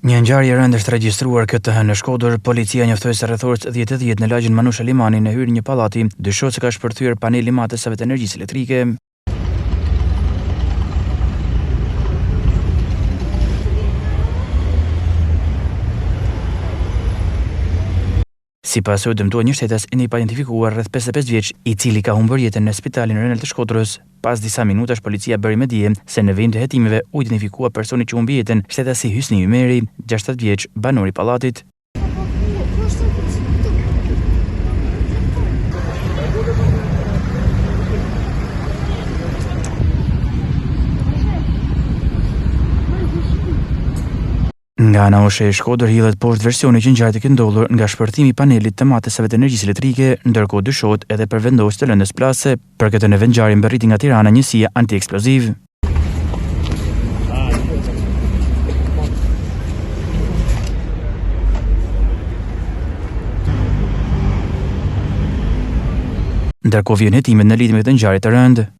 Një ngjarje e rëndë është regjistruar këtë hënë në Shkodër. Policia njoftoi se rreth orës 10:10 në lagjin Manush Alimani në hyrje një pallati dyshohet se ka shpërthyer paneli matësave të energjisë elektrike. Sipas së dëmtuar një shtetas i identifikuar rreth 55 vjeç, i cili ka humbur jetën në Spitalin Renal të Shkodrës. Pas disa minutash policia bëri me dije se në vend të hetimeve u identifikua personi që humbi jetën, shtetasi Hysni Ymeri, 60 vjeç, banor i pallatit. Nga ana oshe e Shkodër hidhet poshtë versioni që ngjarjet e ndodhur nga shpërthimi i panelit të matësave të energjisë elektrike, ndërkohë dyshohet edhe për vendosje të lëndës plase. Për këtë në vendngjarje mbërriti nga Tirana njësia antieksploziv. Ndërkohë vjen hetimet në lidhje me këtë ngjarje të rëndë.